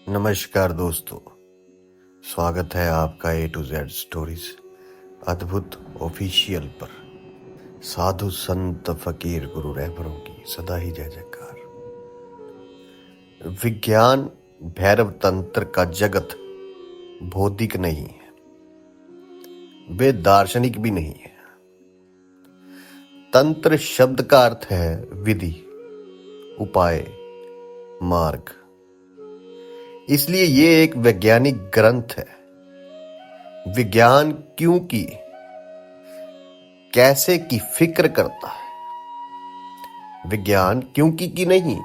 नमस्कार दोस्तों, स्वागत है आपका A to Z स्टोरीज अद्भुत ऑफिशियल पर। साधु संत फकीर गुरु रहबरों की सदा ही जय जयकार। विज्ञान भैरव तंत्र का जगत भौतिक नहीं है, वे दार्शनिक भी नहीं है। तंत्र शब्द का अर्थ है विधि, उपाय, मार्ग। इसलिए ये एक वैज्ञानिक ग्रंथ है। विज्ञान क्यों की, कैसे की फिक्र करता है। विज्ञान क्यों की नहीं,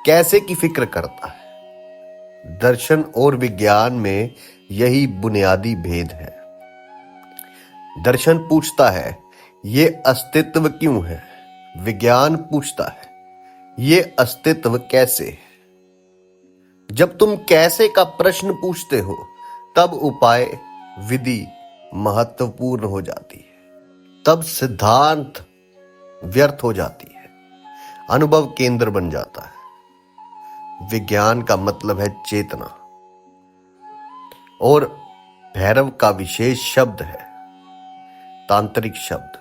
कैसे की फिक्र करता है। दर्शन और विज्ञान में यही बुनियादी भेद है। दर्शन पूछता है ये अस्तित्व क्यों है, विज्ञान पूछता है ये अस्तित्व कैसे है। जब तुम कैसे का प्रश्न पूछते हो तब उपाय, विधि महत्वपूर्ण हो जाती है। तब सिद्धांत व्यर्थ हो जाती है, अनुभव केंद्र बन जाता है। विज्ञान का मतलब है चेतना, और भैरव का विशेष शब्द है तांत्रिक शब्द,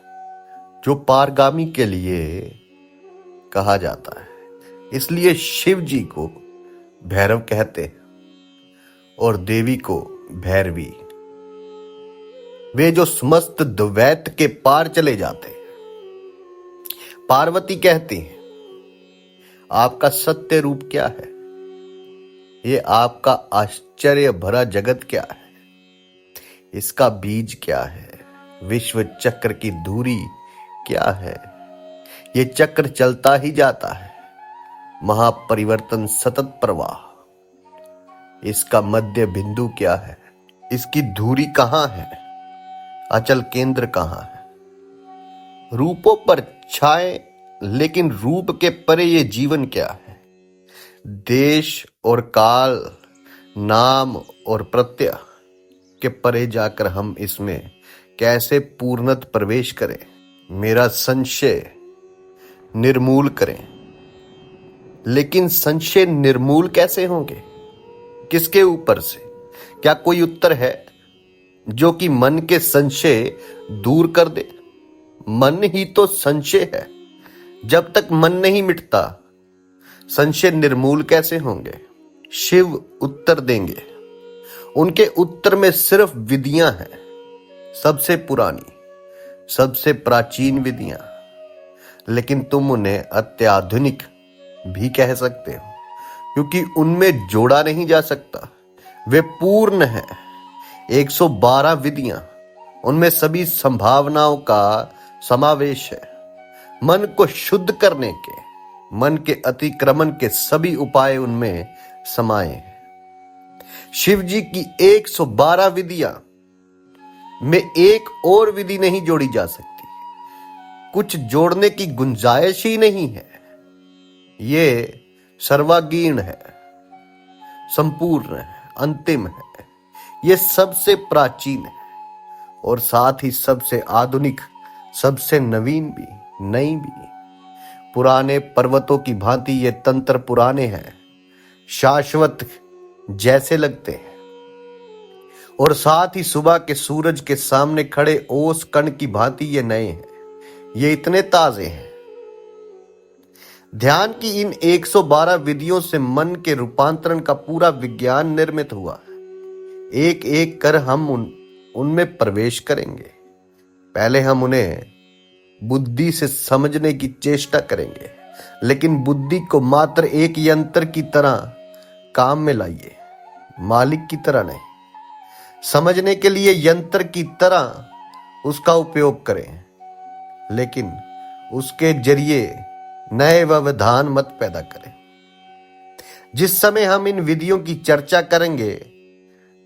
जो पारगामी के लिए कहा जाता है। इसलिए शिव जी को भैरव कहते हैं और देवी को भैरवी। वे जो समस्त द्वैत के पार चले जाते हैं। पार्वती कहती हैं आपका सत्य रूप क्या है, ये आपका आश्चर्य भरा जगत क्या है, इसका बीज क्या है, विश्व चक्र की धुरी क्या है। ये चक्र चलता ही जाता है, महापरिवर्तन सतत प्रवाह। इसका मध्य बिंदु क्या है, इसकी धुरी कहां है, अचल केंद्र कहां है। रूपों पर छाए लेकिन रूप के परे ये जीवन क्या है। देश और काल, नाम और प्रत्यय के परे जाकर हम इसमें कैसे पूर्णत प्रवेश करें। मेरा संशय निर्मूल करें। लेकिन संशय निर्मूल कैसे होंगे, किसके ऊपर से। क्या कोई उत्तर है जो कि मन के संशय दूर कर दे। मन ही तो संशय है। जब तक मन नहीं मिटता संशय निर्मूल कैसे होंगे। शिव उत्तर देंगे। उनके उत्तर में सिर्फ विधियां हैं, सबसे पुरानी, सबसे प्राचीन विधियां। लेकिन तुम उन्हें अत्याधुनिक भी कह सकते हो, क्योंकि उनमें जोड़ा नहीं जा सकता। वे पूर्ण है। 112 विधियां, उनमें सभी संभावनाओं का समावेश है। मन को शुद्ध करने के, मन के अतिक्रमण के सभी उपाय उनमें समाये हैं। शिव जी की 112 विधियां में एक और विधि नहीं जोड़ी जा सकती। कुछ जोड़ने की गुंजाइश ही नहीं है। ये सर्वागीण है, संपूर्ण है, अंतिम है। ये सबसे प्राचीन है और साथ ही सबसे आधुनिक, सबसे नवीन भी, नई भी। पुराने पर्वतों की भांति ये तंत्र पुराने हैं, शाश्वत जैसे लगते हैं। और साथ ही सुबह के सूरज के सामने खड़े ओस कण की भांति ये नए हैं। ये इतने ताजे हैं। ध्यान की इन 112 विधियों से मन के रूपांतरण का पूरा विज्ञान निर्मित हुआ है। एक एक कर हम उनमें प्रवेश करेंगे। पहले हम उन्हें बुद्धि से समझने की चेष्टा करेंगे, लेकिन बुद्धि को मात्र एक यंत्र की तरह काम में लाइए, मालिक की तरह नहीं। समझने के लिए यंत्र की तरह उसका उपयोग करें, लेकिन उसके जरिए नए व्यवधान मत पैदा करें। जिस समय हम इन विधियों की चर्चा करेंगे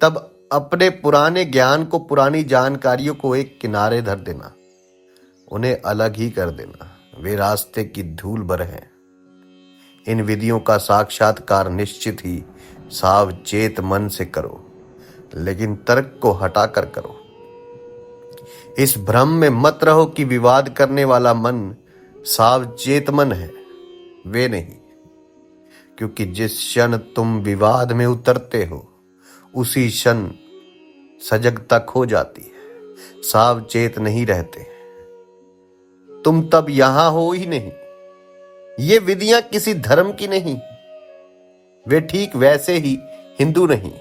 तब अपने पुराने ज्ञान को, पुरानी जानकारियों को एक किनारे धर देना, उन्हें अलग ही कर देना। वे रास्ते की धूल भर हैं। इन विधियों का साक्षात्कार निश्चित ही सावचेत मन से करो, लेकिन तर्क को हटाकर करो। इस भ्रम में मत रहो कि विवाद करने वाला मन सावचेत मन है। वे नहीं, क्योंकि जिस क्षण तुम विवाद में उतरते हो उसी क्षण सजगता खो जाती है, सावचेत नहीं रहते। तुम तब यहां हो ही नहीं। ये विधियां किसी धर्म की नहीं, वे ठीक वैसे ही हिंदू नहीं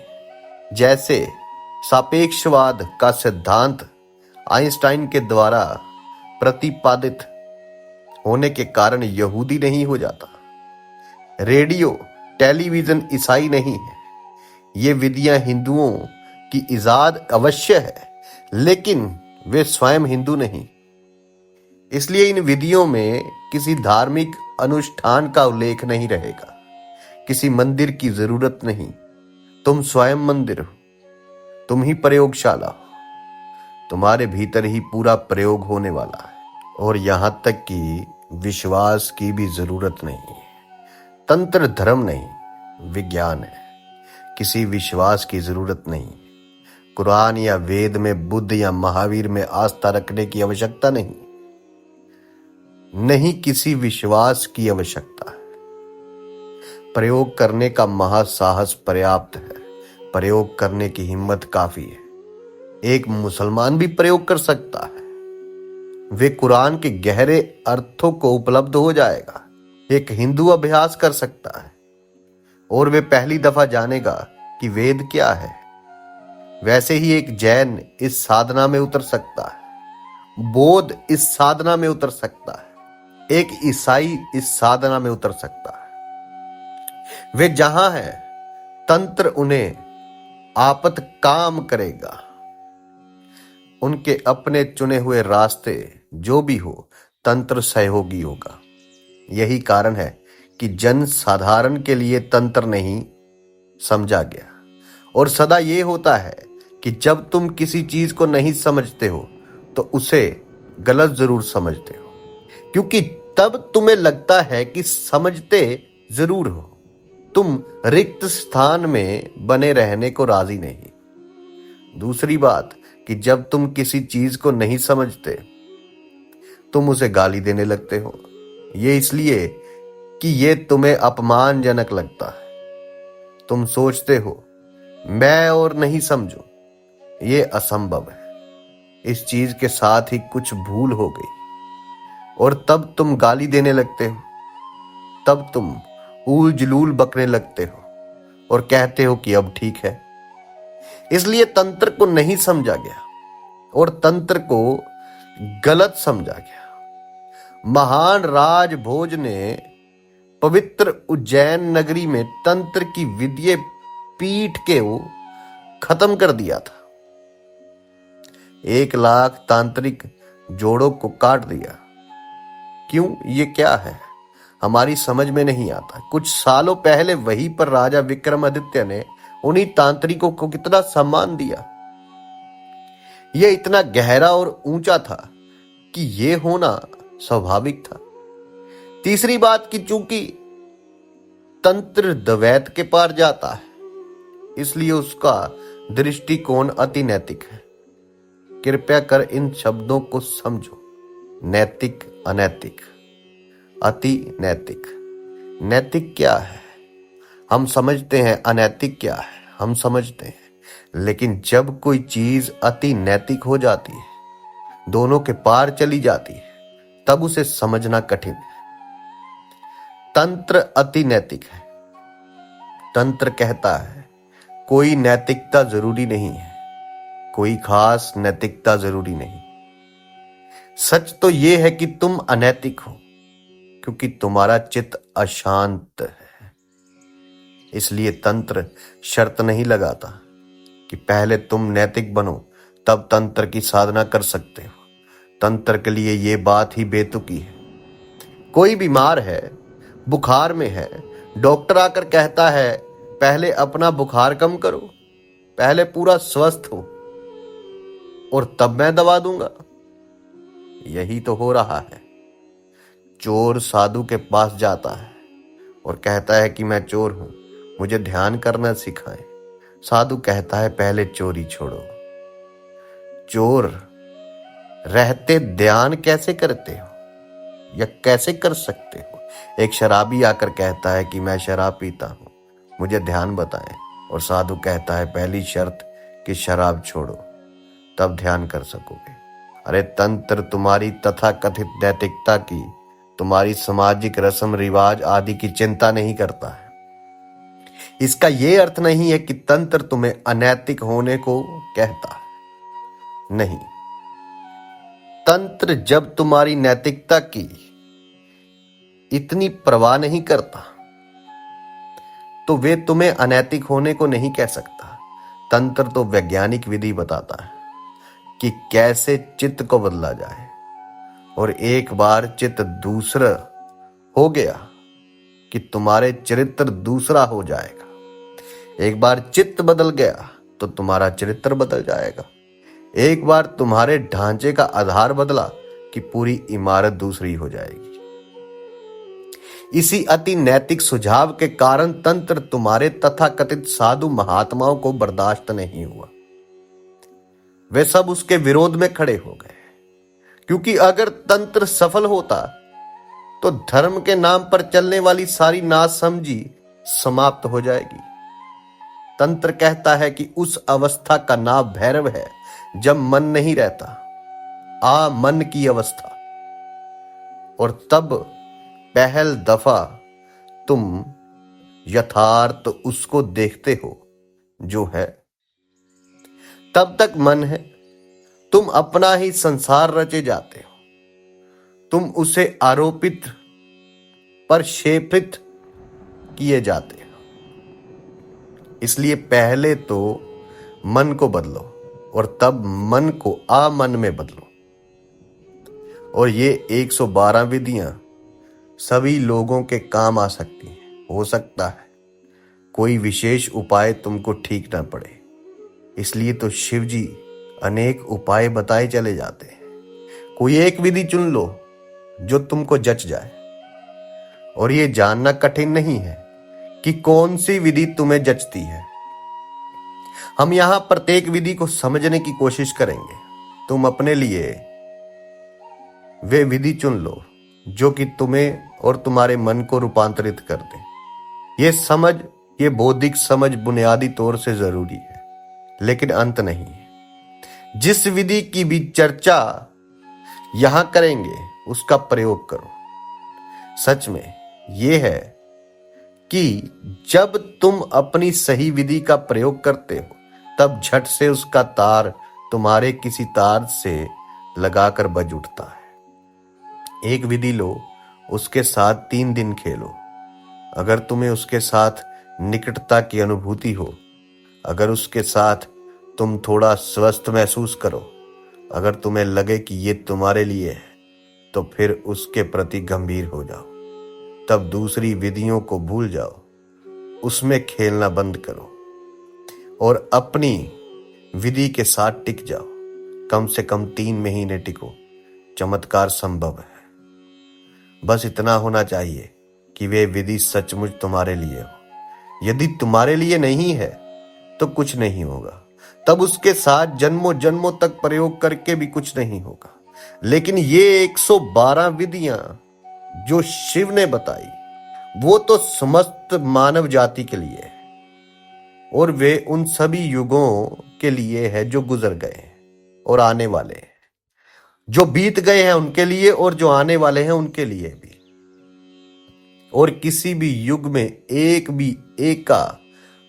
जैसे सापेक्षवाद का सिद्धांत आइंस्टाइन के द्वारा प्रतिपादित होने के कारण यहूदी नहीं हो जाता। रेडियो टेलीविजन ईसाई नहीं है। ये विधियां हिंदुओं की इजाद अवश्य है, लेकिन वे स्वयं हिंदू नहीं। इसलिए इन विधियों में किसी धार्मिक अनुष्ठान का उल्लेख नहीं रहेगा, किसी मंदिर की जरूरत नहीं। तुम स्वयं मंदिर हो, तुम ही प्रयोगशाला हो। तुम्हारे भीतर ही पूरा प्रयोग होने वाला है, और यहां तक कि विश्वास की भी जरूरत नहीं। तंत्र धर्म नहीं, विज्ञान है। किसी विश्वास की जरूरत नहीं। कुरान या वेद में, बुद्ध या महावीर में आस्था रखने की आवश्यकता नहीं। नहीं, किसी विश्वास की आवश्यकता है। प्रयोग करने का महासाहस पर्याप्त है। प्रयोग करने की हिम्मत काफी है। एक मुसलमान भी प्रयोग कर सकता है। वे कुरान के गहरे अर्थों को उपलब्ध हो जाएगा। एक हिंदू अभ्यास कर सकता है और वे पहली दफा जानेगा कि वेद क्या है। वैसे ही एक जैन इस साधना में उतर सकता है, बौद्ध इस साधना में उतर सकता है, एक ईसाई इस साधना में उतर सकता है। वे जहां हैं, तंत्र उन्हें आपत काम करेगा। उनके अपने चुने हुए रास्ते जो भी हो, तंत्र सहयोगी होगा। यही कारण है कि जन साधारण के लिए तंत्र नहीं समझा गया। और सदा ये होता है कि जब तुम किसी चीज को नहीं समझते हो तो उसे गलत जरूर समझते हो, क्योंकि तब तुम्हें लगता है कि समझते जरूर हो। तुम रिक्त स्थान में बने रहने को राजी नहीं। दूसरी बात कि जब तुम किसी चीज को नहीं समझते, तुम उसे गाली देने लगते हो। ये इसलिए कि ये तुम्हें अपमानजनक लगता है। तुम सोचते हो मैं और नहीं समझूं, ये असंभव है। इस चीज के साथ ही कुछ भूल हो गई, और तब तुम गाली देने लगते हो। तब तुम ऊल जलूल बकने लगते हो और कहते हो कि अब ठीक है। इसलिए तंत्र को नहीं समझा गया और तंत्र को गलत समझा गया। महान राजभोज ने पवित्र उज्जैन नगरी में तंत्र की विद्या पीठ के वो खत्म कर दिया था। 1 लाख तांत्रिक जोड़ों को काट दिया। क्यों? ये क्या है? हमारी समझ में नहीं आता। कुछ सालों पहले वहीं पर राजा विक्रमादित्य ने उन्हीं तांत्रिकों को कितना सम्मान दिया। यह इतना गहरा और ऊंचा था कि यह होना स्वाभाविक था। तीसरी बात कि चूंकि तंत्र द्वैत के पार जाता है, इसलिए उसका दृष्टिकोण अति नैतिक है। कृपया कर इन शब्दों को समझो। नैतिक, अनैतिक, अति नैतिक। नैतिक क्या है हम समझते हैं, अनैतिक क्या है हम समझते हैं। लेकिन जब कोई चीज अति नैतिक हो जाती है, दोनों के पार चली जाती है, तब उसे समझना कठिन है। तंत्र अति नैतिक है। तंत्र कहता है कोई नैतिकता जरूरी नहीं है, कोई खास नैतिकता जरूरी नहीं। सच तो यह है कि तुम अनैतिक हो, क्योंकि तुम्हारा चित्त अशांत है। इसलिए तंत्र शर्त नहीं लगाता कि पहले तुम नैतिक बनो, तब तंत्र की साधना कर सकते हो। तंत्र के लिए ये बात ही बेतुकी है। कोई बीमार है, बुखार में है, डॉक्टर आकर कहता है पहले अपना बुखार कम करो, पहले पूरा स्वस्थ हो और तब मैं दवा दूंगा। यही तो हो रहा है। चोर साधु के पास जाता है और कहता है कि मैं चोर हूं, मुझे ध्यान करना सिखाएं। साधु कहता है पहले चोरी छोड़ो। चोर रहते ध्यान कैसे करते हो या कैसे कर सकते हो? एक शराबी आकर कहता है कि मैं शराब पीता हूं, मुझे ध्यान बताएं, और साधु कहता है पहली शर्त कि शराब छोड़ो, तब ध्यान कर सकोगे। अरे तंत्र तुम्हारी तथाकथित नैतिकता की, तुम्हारी सामाजिक रस्म रिवाज आदि की चिंता नहीं करता है। इसका यह अर्थ नहीं है कि तंत्र तुम्हें अनैतिक होने को कहता है, नहीं। तंत्र जब तुम्हारी नैतिकता की इतनी परवाह नहीं करता तो वे तुम्हें अनैतिक होने को नहीं कह सकता। तंत्र तो वैज्ञानिक विधि बताता है कि कैसे चित्त को बदला जाए, और एक बार चित्त दूसरा हो गया कि तुम्हारे चरित्र दूसरा हो जाएगा। एक बार चित्त बदल गया तो तुम्हारा चरित्र बदल जाएगा। एक बार तुम्हारे ढांचे का आधार बदला कि पूरी इमारत दूसरी हो जाएगी। इसी अति नैतिक सुझाव के कारण तंत्र तुम्हारे तथाकथित साधु महात्माओं को बर्दाश्त नहीं हुआ। वे सब उसके विरोध में खड़े हो गए, क्योंकि अगर तंत्र सफल होता तो धर्म के नाम पर चलने वाली सारी नासमझी समाप्त हो जाएगी। तंत्र कहता है कि उस अवस्था का नाम भैरव है जब मन नहीं रहता, मन की अवस्था, और तब पहल दफा तुम यथार्थ उसको देखते हो जो है। तब तक मन है, तुम अपना ही संसार रचे जाते हो, तुम उसे आरोपित प्रक्षेपित किए जाते हो। इसलिए पहले तो मन को बदलो और तब मन को अमन में बदलो। और ये 112 विधियां सभी लोगों के काम आ सकती हैं। हो सकता है कोई विशेष उपाय तुमको ठीक ना पड़े, इसलिए तो शिव जी अनेक उपाय बताए चले जाते हैं। कोई एक विधि चुन लो जो तुमको जच जाए, और ये जानना कठिन नहीं है कि कौन सी विधि तुम्हें जचती है। हम यहां प्रत्येक विधि को समझने की कोशिश करेंगे। तुम अपने लिए वे विधि चुन लो जो कि तुम्हें और तुम्हारे मन को रूपांतरित कर दे। ये बौद्धिक समझ बुनियादी तौर से जरूरी है, लेकिन अंत नहीं है। जिस विधि की भी चर्चा यहां करेंगे उसका प्रयोग करो। सच में यह है कि जब तुम अपनी सही विधि का प्रयोग करते हो तब झट से उसका तार तुम्हारे किसी तार से लगाकर बज उठता है। एक विधि लो, उसके साथ 3 दिन खेलो। अगर तुम्हें उसके साथ निकटता की अनुभूति हो, अगर उसके साथ तुम थोड़ा स्वस्थ महसूस करो, अगर तुम्हें लगे कि ये तुम्हारे लिए है, तो फिर उसके प्रति गंभीर हो जाओ। तब दूसरी विधियों को भूल जाओ, उसमें खेलना बंद करो और अपनी विधि के साथ टिक जाओ। कम से कम 3 महीने टिको, चमत्कार संभव है। बस इतना होना चाहिए कि वे विधि सचमुच तुम्हारे लिए हो। यदि तुम्हारे लिए नहीं है तो कुछ नहीं होगा, तब उसके साथ जन्मों जन्मों तक प्रयोग करके भी कुछ नहीं होगा। लेकिन ये 112 विधियां जो शिव ने बताई वो तो समस्त मानव जाति के लिए है, और वे उन सभी युगों के लिए है जो गुजर गए हैं और आने वाले हैं, जो बीत गए हैं उनके लिए और जो आने वाले हैं उनके लिए भी। और किसी भी युग में एक का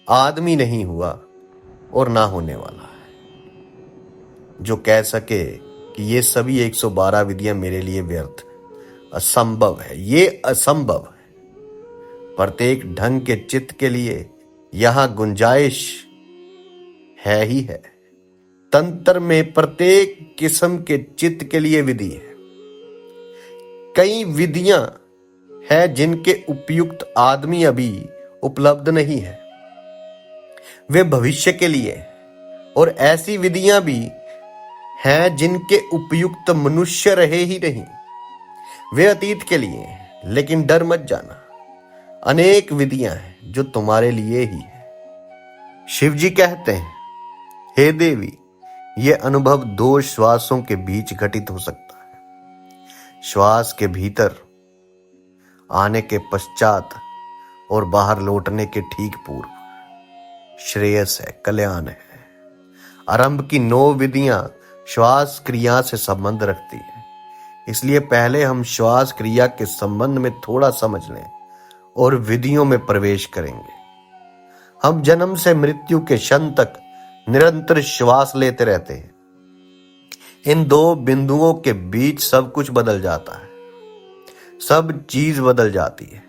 आदमी नहीं हुआ और ना होने वाला है जो कह सके कि ये सभी 112 विधियां मेरे लिए व्यर्थ, असंभव है। ये असंभव है। प्रत्येक ढंग के चित्त के लिए यहां गुंजाइश है ही है। तंत्र में प्रत्येक किस्म के चित्त के लिए विधि है। कई विधियां हैं जिनके उपयुक्त आदमी अभी उपलब्ध नहीं है, वे भविष्य के लिए, और ऐसी विधियां भी हैं जिनके उपयुक्त मनुष्य रहे ही नहीं, वे अतीत के लिए। लेकिन डर मत जाना, अनेक विधियां हैं जो तुम्हारे लिए ही है। शिव जी कहते हैं, हे देवी, यह अनुभव 2 श्वासों के बीच घटित हो सकता है। श्वास के भीतर आने के पश्चात और बाहर लौटने के ठीक पूर्व श्रेयस है, कल्याण है। आरंभ की 9 विधियां श्वास क्रिया से संबंध रखती है, इसलिए पहले हम श्वास क्रिया के संबंध में थोड़ा समझ लें और विधियों में प्रवेश करेंगे। हम जन्म से मृत्यु के क्षण तक निरंतर श्वास लेते रहते हैं। इन 2 बिंदुओं के बीच सब कुछ बदल जाता है, सब चीज बदल जाती है,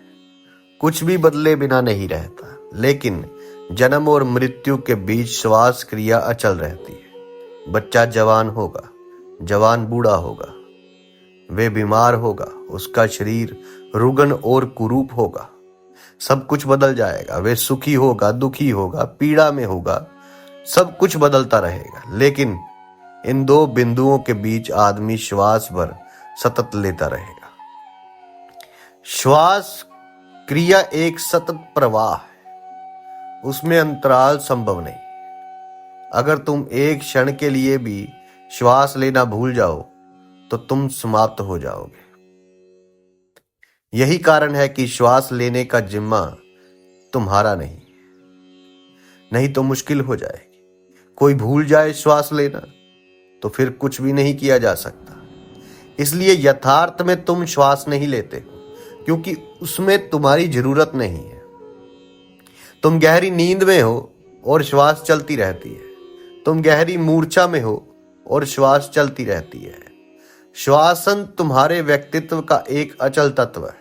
कुछ भी बदले बिना नहीं रहता। लेकिन जन्म और मृत्यु के बीच श्वास क्रिया अचल रहती है। बच्चा जवान होगा, जवान बूढ़ा होगा, वे बीमार होगा, उसका शरीर रुग्ण और कुरूप होगा, सब कुछ बदल जाएगा। वे सुखी होगा, दुखी होगा, पीड़ा में होगा, सब कुछ बदलता रहेगा। लेकिन इन 2 बिंदुओं के बीच आदमी श्वास भर सतत लेता रहेगा। श्वास क्रिया एक सतत प्रवाह है, उसमें अंतराल संभव नहीं। अगर तुम एक क्षण के लिए भी श्वास लेना भूल जाओ तो तुम समाप्त हो जाओगे। यही कारण है कि श्वास लेने का जिम्मा तुम्हारा नहीं तो मुश्किल हो जाएगी। कोई भूल जाए श्वास लेना तो फिर कुछ भी नहीं किया जा सकता। इसलिए यथार्थ में तुम श्वास नहीं लेते हो, क्योंकि उसमें तुम्हारी जरूरत नहीं है। तुम गहरी नींद में हो और श्वास चलती रहती है। तुम गहरी मूर्छा में हो और श्वास चलती रहती है। श्वासन तुम्हारे व्यक्तित्व का एक अचल तत्व है।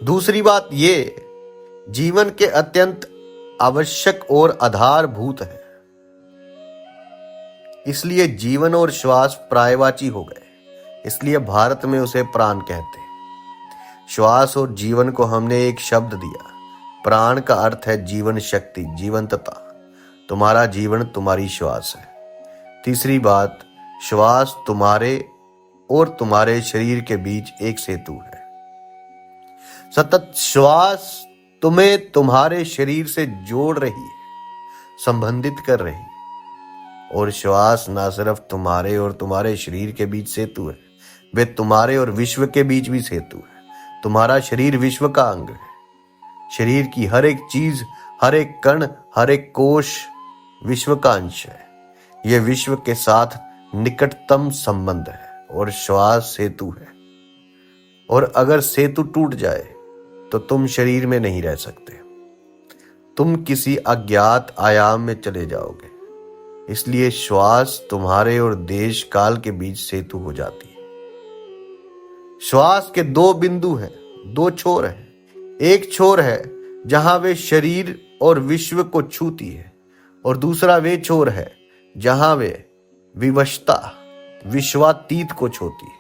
दूसरी बात ये जीवन के अत्यंत आवश्यक और आधारभूत है। इसलिए जीवन और श्वास पर्यायवाची हो गए, इसलिए भारत में उसे प्राण कहते हैं। श्वास और जीवन को हमने एक शब्द दिया। प्राण का अर्थ है जीवन शक्ति, जीवंतता। तुम्हारा जीवन तुम्हारी श्वास है। तीसरी बात, श्वास तुम्हारे और तुम्हारे शरीर के बीच एक सेतु है। सतत श्वास तुम्हें तुम्हारे शरीर से जोड़ रही है, संबंधित कर रही है। और श्वास ना सिर्फ तुम्हारे और तुम्हारे शरीर के बीच सेतु है, वे तुम्हारे और विश्व के बीच भी सेतु है। तुम्हारा शरीर विश्व का अंग है। शरीर की हर एक चीज, हर एक कण, हर एक कोश विश्व का अंश है। यह विश्व के साथ निकटतम संबंध है और श्वास सेतु है। और अगर सेतु टूट जाए तो तुम शरीर में नहीं रह सकते, तुम किसी अज्ञात आयाम में चले जाओगे। इसलिए श्वास तुम्हारे और देश काल के बीच सेतु हो जाती है। श्वास के 2 बिंदु हैं, 2 छोर हैं। एक छोर है जहां वे शरीर और विश्व को छूती है, और दूसरा वे छोर है जहां वे विवशता, विश्वातीत को छूती है।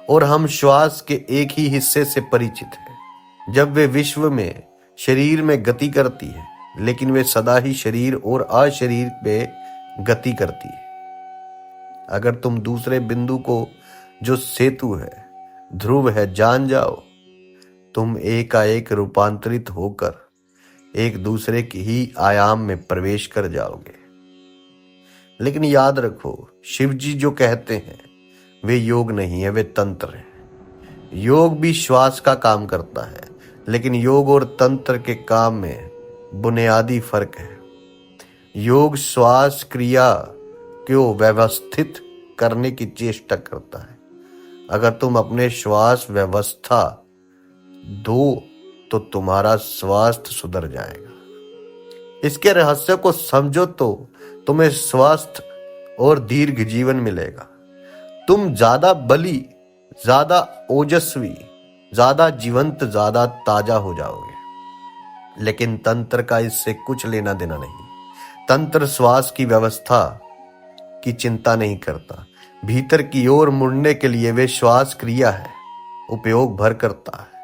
और हम श्वास के एक ही हिस्से से परिचित हैं। जब वे विश्व में शरीर में गति करती है, लेकिन वे सदा ही शरीर और अशरीर में गति करती है। अगर तुम दूसरे बिंदु को, जो सेतु है, ध्रुव है, जान जाओ, तुम एकाएक रूपांतरित होकर एक दूसरे की ही आयाम में प्रवेश कर जाओगे। लेकिन याद रखो, शिव जी जो कहते हैं वे योग नहीं है, वे तंत्र है। योग भी श्वास का काम करता है, लेकिन योग और तंत्र के काम में बुनियादी फर्क है। योग श्वास क्रिया को व्यवस्थित करने की चेष्टा करता है। अगर तुम अपने श्वास व्यवस्था दो तो तुम्हारा स्वास्थ्य सुधर जाएगा। इसके रहस्य को समझो तो तुम्हें स्वस्थ और दीर्घ जीवन मिलेगा। तुम ज्यादा बली, ज्यादा ओजस्वी, ज्यादा जीवंत, ज्यादा ताजा हो जाओगे। लेकिन तंत्र का इससे कुछ लेना देना नहीं। तंत्र श्वास की व्यवस्था की चिंता नहीं करता। भीतर की ओर मुड़ने के लिए वे श्वास क्रिया है उपयोग भर करता है।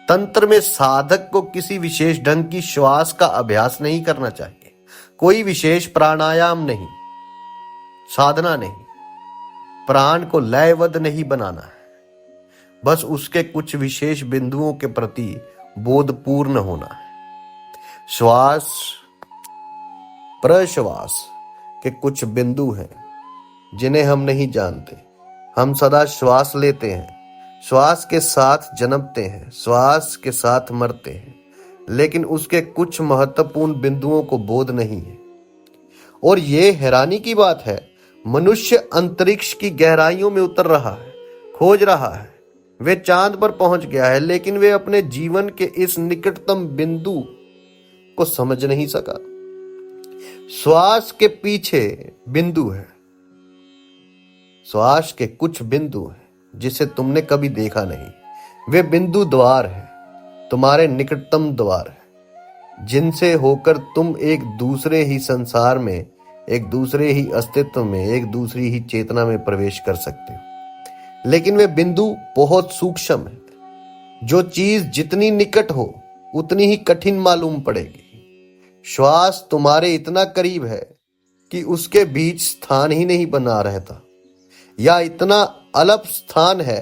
तंत्र में साधक को किसी विशेष ढंग की श्वास का अभ्यास नहीं करना चाहिए। कोई विशेष प्राणायाम नहीं, साधना नहीं, प्राण को लयबद्ध नहीं बनाना है। बस उसके कुछ विशेष बिंदुओं के प्रति बोधपूर्ण होना है। श्वास प्रश्वास के कुछ बिंदु हैं जिन्हें हम नहीं जानते। हम सदा श्वास लेते हैं, श्वास के साथ जन्मते हैं, श्वास के साथ मरते हैं, लेकिन उसके कुछ महत्वपूर्ण बिंदुओं को बोध नहीं है। और ये हैरानी की बात है, मनुष्य अंतरिक्ष की गहराइयों में उतर रहा है, खोज रहा है, वे चांद पर पहुंच गया है, लेकिन वे अपने जीवन के इस निकटतम बिंदु को समझ नहीं सका। श्वास के पीछे बिंदु है, श्वास के कुछ बिंदु हैं जिसे तुमने कभी देखा नहीं। वे बिंदु द्वार है, तुम्हारे निकटतम द्वार है, जिनसे होकर तुम एक दूसरे ही संसार में, एक दूसरे ही अस्तित्व में, एक दूसरी ही चेतना में प्रवेश कर सकते हो। लेकिन वे बिंदु बहुत सूक्ष्म है। जो चीज जितनी निकट हो उतनी ही कठिन मालूम पड़ेगी। श्वास तुम्हारे इतना करीब है कि उसके बीच स्थान ही नहीं बना रहता, या इतना अल्प स्थान है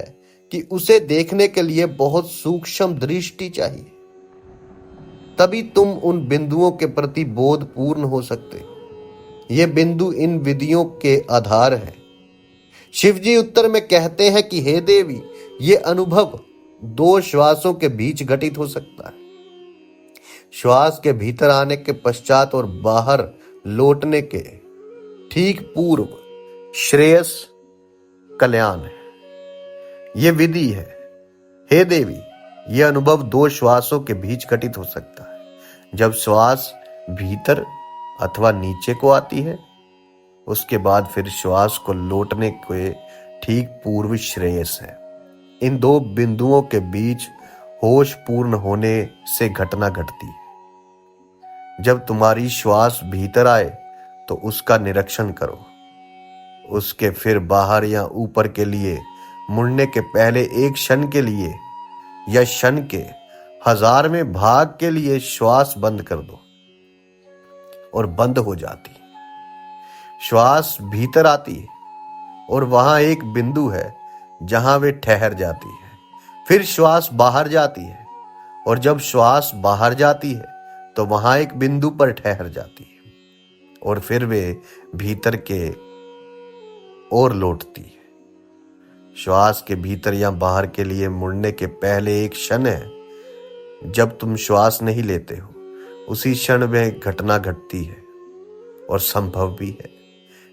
कि उसे देखने के लिए बहुत सूक्ष्म दृष्टि चाहिए। तभी तुम उन बिंदुओं के प्रति बोधपूर्ण हो सकते हो। ये बिंदु इन विधियों के आधार है। शिव जी उत्तर में कहते हैं कि हे देवी, ये अनुभव 2 श्वासों के बीच घटित हो सकता है। श्वास के भीतर आने के पश्चात और बाहर लौटने के ठीक पूर्व श्रेयस कल्याण है। ये विधि है। हे देवी, यह अनुभव 2 श्वासों के बीच घटित हो सकता है। जब श्वास भीतर अथवा नीचे को आती है, उसके बाद फिर श्वास को लौटने के ठीक पूर्व श्रेयस है। इन 2 बिंदुओं के बीच होश पूर्ण होने से घटना घटती है। जब तुम्हारी श्वास भीतर आए तो उसका निरीक्षण करो। उसके फिर बाहर या ऊपर के लिए मुड़ने के पहले एक क्षण के लिए या क्षण के 1000वें भाग के लिए श्वास बंद कर दो और बंद हो जाती। श्वास भीतर आती है और वहां एक बिंदु है जहां वे ठहर जाती है। फिर श्वास बाहर जाती है और जब श्वास बाहर जाती है तो वहां एक बिंदु पर ठहर जाती है और फिर वे भीतर के ओर लौटती है। श्वास के भीतर या बाहर के लिए मुड़ने के पहले एक क्षण है जब तुम श्वास नहीं लेते हो। उसी क्षण में घटना घटती है और संभव भी है,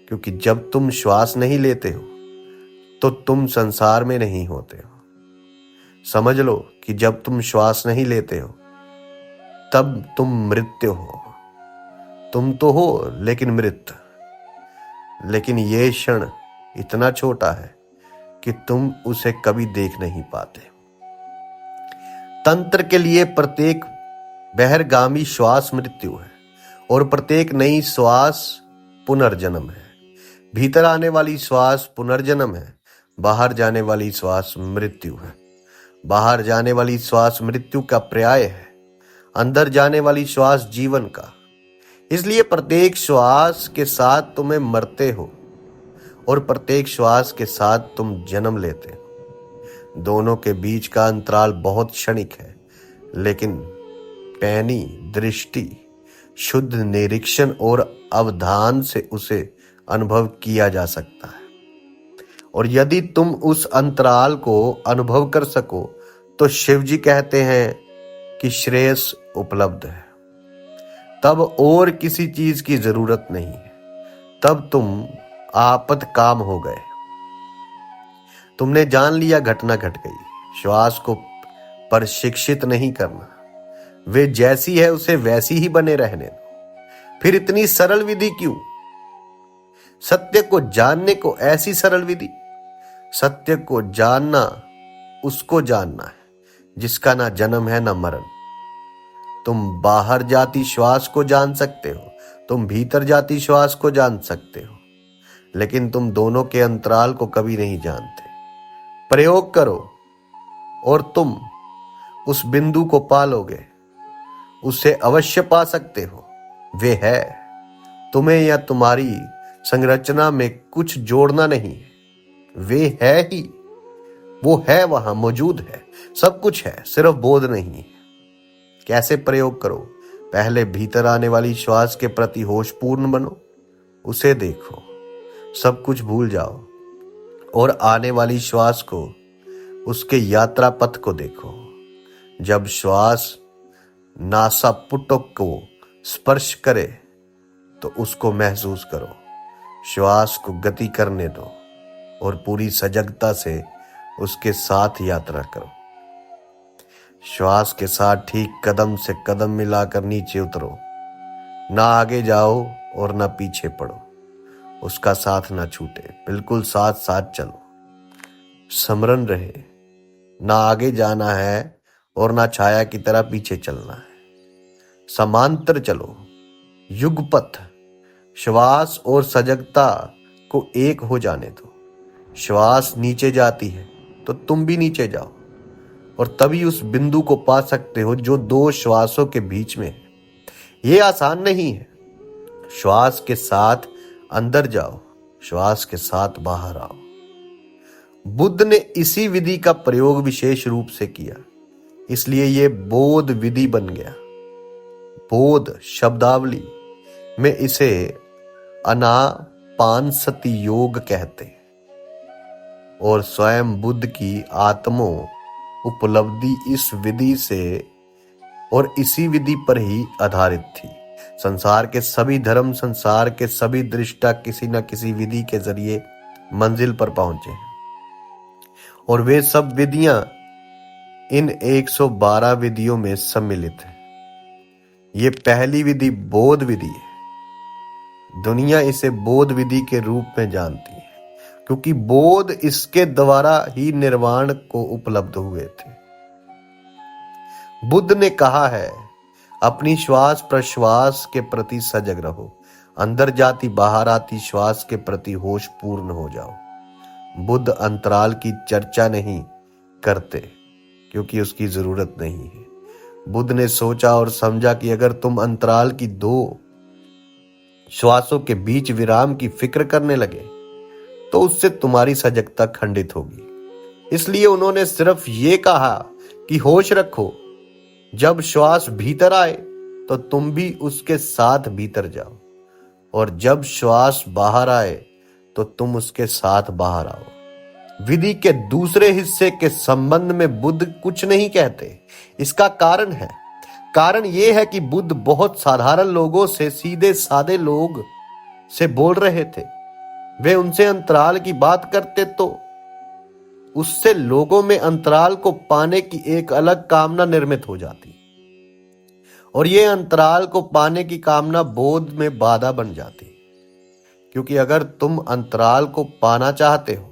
क्योंकि जब तुम श्वास नहीं लेते हो तो तुम संसार में नहीं होते हो। समझ लो कि जब तुम श्वास नहीं लेते हो तब तुम मृत्यु हो। तुम तो हो लेकिन मृत। लेकिन ये क्षण इतना छोटा है कि तुम उसे कभी देख नहीं पाते। तंत्र के लिए प्रत्येक बहिर्गामी श्वास मृत्यु है और प्रत्येक नई श्वास पुनर्जन्म है। भीतर आने वाली श्वास पुनर्जन्म है, बाहर जाने वाली श्वास मृत्यु है। बाहर जाने वाली श्वास मृत्यु का पर्याय है, अंदर जाने वाली श्वास जीवन का। इसलिए प्रत्येक श्वास के साथ तुम्हें मरते हो और प्रत्येक श्वास के साथ तुम जन्म लेते हो। दोनों के बीच का अंतराल बहुत क्षणिक है, लेकिन पैनी दृष्टि, शुद्ध निरीक्षण और अवधान से उसे अनुभव किया जा सकता है। और यदि तुम उस अंतराल को अनुभव कर सको तो शिव जी कहते हैं कि श्रेयस उपलब्ध है। तब और किसी चीज की जरूरत नहीं है। तब तुम आपद काम हो गए। तुमने जान लिया घटना घट गई। श्वास को प्रशिक्षित नहीं करना, वे जैसी है उसे वैसी ही बने रहने दो। फिर इतनी सरल विधि क्यों? सत्य को जानने को ऐसी सरल विधि? सत्य को जानना उसको जानना है जिसका ना जन्म है ना मरण। तुम बाहर जाती श्वास को जान सकते हो, तुम भीतर जाती श्वास को जान सकते हो, लेकिन तुम दोनों के अंतराल को कभी नहीं जानते। प्रयोग करो और तुम उस बिंदु को पालोगे। उसे अवश्य पा सकते हो। वे है। तुम्हें या तुम्हारी संरचना में कुछ जोड़ना नहीं है। वे है ही। वो है, वहां मौजूद है, सब कुछ है, सिर्फ बोध नहीं है। कैसे प्रयोग करो? पहले भीतर आने वाली श्वास के प्रति होशपूर्ण बनो, उसे देखो, सब कुछ भूल जाओ और आने वाली श्वास को उसके यात्रा पथ को देखो। जब श्वास नासापुटक को स्पर्श करे तो उसको महसूस करो। श्वास को गति करने दो और पूरी सजगता से उसके साथ यात्रा करो। श्वास के साथ ठीक कदम से कदम मिलाकर नीचे उतरो। ना आगे जाओ और ना पीछे पड़ो। उसका साथ ना छूटे, बिल्कुल साथ साथ चलो। स्मरण रहे, ना आगे जाना है और ना छाया की तरह पीछे चलना है। समांतर चलो, युगपथ। श्वास और सजगता को एक हो जाने दो। श्वास नीचे जाती है तो तुम भी नीचे जाओ और तभी उस बिंदु को पा सकते हो जो दो श्वासों के बीच में है। ये आसान नहीं है। श्वास के साथ अंदर जाओ, श्वास के साथ बाहर आओ। बुद्ध ने इसी विधि का प्रयोग विशेष रूप से किया, इसलिए ये बोध विधि बन गया। बोध शब्दावली में इसे अनापानसति योग कहते हैं और स्वयं बुद्ध की आत्मो उपलब्धि इस विधि से और इसी विधि पर ही आधारित थी। संसार के सभी धर्म, संसार के सभी दृष्टा किसी न किसी विधि के जरिए मंजिल पर पहुंचे और वे सब विधियां इन 112 विधियों में सम्मिलित है। ये पहली विधि बोध विधि है। दुनिया इसे बोध विधि के रूप में जानती है क्योंकि बोध इसके द्वारा ही निर्वाण को उपलब्ध हुए थे। बुद्ध ने कहा है, अपनी श्वास प्रश्वास के प्रति सजग रहो। अंदर जाती बाहर आती श्वास के प्रति होश पूर्ण हो जाओ। बुद्ध अंतराल की चर्चा नहीं करते क्योंकि उसकी जरूरत नहीं है। बुद्ध ने सोचा और समझा कि अगर तुम अंतराल की दो श्वासों के बीच विराम की फिक्र करने लगे तो उससे तुम्हारी सजगता खंडित होगी। इसलिए उन्होंने सिर्फ ये कहा कि होश रखो। जब श्वास भीतर आए तो तुम भी उसके साथ भीतर जाओ और जब श्वास बाहर आए तो तुम उसके साथ बाहर आओ। विधि के दूसरे हिस्से के संबंध में बुद्ध कुछ नहीं कहते। इसका कारण है, कारण यह है कि बुद्ध बहुत साधारण लोगों से, सीधे साधे लोग से बोल रहे थे। वे उनसे अंतराल की बात करते तो उससे लोगों में अंतराल को पाने की एक अलग कामना निर्मित हो जाती और यह अंतराल को पाने की कामना बोध में बाधा बन जाती। क्योंकि अगर तुम अंतराल को पाना चाहते हो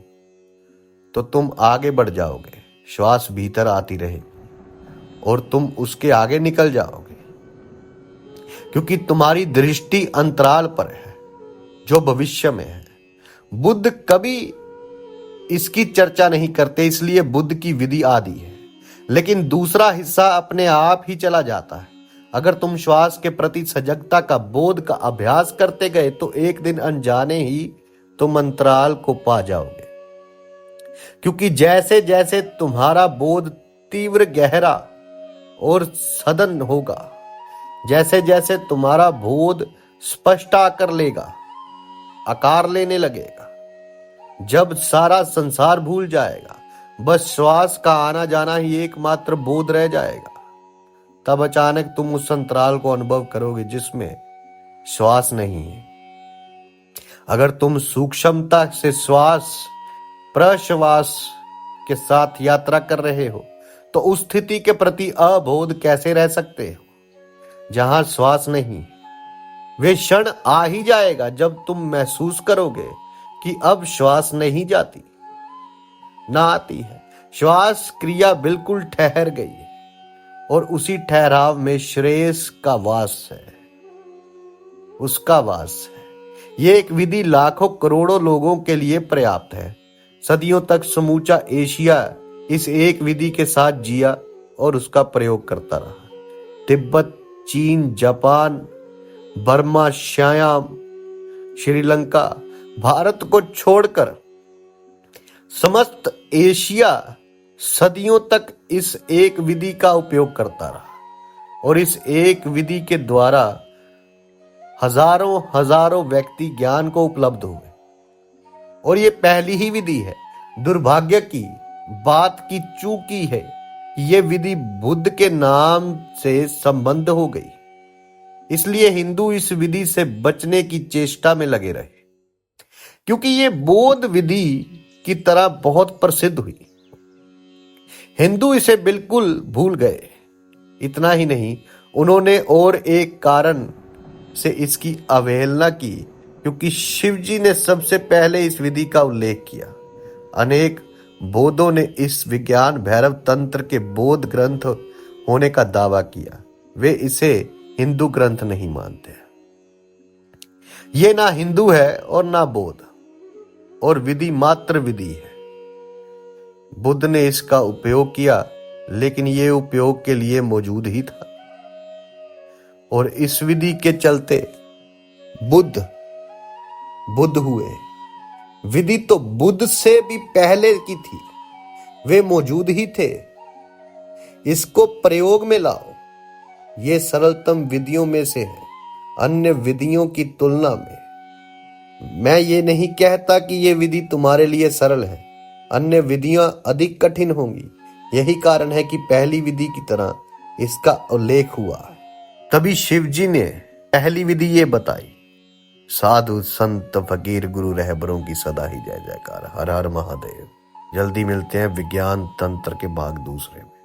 तो तुम आगे बढ़ जाओगे, श्वास भीतर आती रहेगी और तुम उसके आगे निकल जाओगे क्योंकि तुम्हारी दृष्टि अंतराल पर है जो भविष्य में है। बुद्ध कभी इसकी चर्चा नहीं करते, इसलिए बुद्ध की विधि आदि है, लेकिन दूसरा हिस्सा अपने आप ही चला जाता है। अगर तुम श्वास के प्रति सजगता का बोध का अभ्यास करते गए तो एक दिन अनजाने ही तुम अंतराल को पा जाओगे। क्योंकि जैसे जैसे तुम्हारा बोध तीव्र, गहरा और सघन होगा, जैसे जैसे तुम्हारा बोध स्पष्ट आकर लेगा, आकार लेने लगेगा, जब सारा संसार भूल जाएगा, बस श्वास का आना जाना ही एकमात्र बोध रह जाएगा, तब अचानक तुम उस अंतराल को अनुभव करोगे जिसमें श्वास नहीं है। अगर तुम सूक्ष्मता से श्वास प्रश्वास के साथ यात्रा कर रहे हो तो उस स्थिति के प्रति अबोध कैसे रह सकते हो जहां श्वास नहीं। वे क्षण आ ही जाएगा जब तुम महसूस करोगे कि अब श्वास नहीं जाती, ना आती है। श्वास क्रिया बिल्कुल ठहर गई है और उसी ठहराव में श्रेयस का वास है, उसका वास है। यह एक विधि लाखों करोड़ों लोगों के लिए पर्याप्त है। सदियों तक समूचा एशिया इस एक विधि के साथ जिया और उसका प्रयोग करता रहा। तिब्बत, चीन, जापान, बर्मा, श्याम, श्रीलंका, भारत को छोड़कर समस्त एशिया सदियों तक इस एक विधि का उपयोग करता रहा और इस एक विधि के द्वारा हजारों हजारों व्यक्ति ज्ञान को उपलब्ध हुए। और ये पहली ही विधि है। दुर्भाग्य की बात की चूकी है कि ये विधि बुद्ध के नाम से संबंध हो गई, इसलिए हिंदू इस विधि से बचने की चेष्टा में लगे रहे, क्योंकि ये बौद्ध विधि की तरह बहुत प्रसिद्ध हुई। हिंदू इसे बिल्कुल भूल गए। इतना ही नहीं, उन्होंने और एक कारण से इसकी अवहेलना की, क्योंकि शिवजी ने सबसे पहले इस विधि का उल्लेख किया। अनेक बौद्धों ने इस विज्ञान भैरव तंत्र के बौद्ध ग्रंथ होने का दावा किया। वे इसे हिंदू ग्रंथ नहीं मानते। ये ना हिंदू है और ना बौद्ध, और विधि मात्र विधि है। बुद्ध ने इसका उपयोग किया, लेकिन ये उपयोग के लिए मौजूद ही था, और इस विधि के चलते बुद्ध हुए। विधि तो बुद्ध से भी पहले की थी, वे मौजूद ही थे। इसको प्रयोग में लाओ। ये सरलतम विधियों में से है अन्य विधियों की तुलना में। मैं ये नहीं कहता कि ये विधि तुम्हारे लिए सरल है, अन्य विधियां अधिक कठिन होंगी। यही कारण है कि पहली विधि की तरह इसका उल्लेख हुआ है। तभी शिवजी ने पहली विधि ये बताई। साधु संत फकीर गुरु रहबरों की सदा ही जय जयकार। हर हर महादेव। जल्दी मिलते हैं विज्ञान तंत्र के भाग दूसरे में।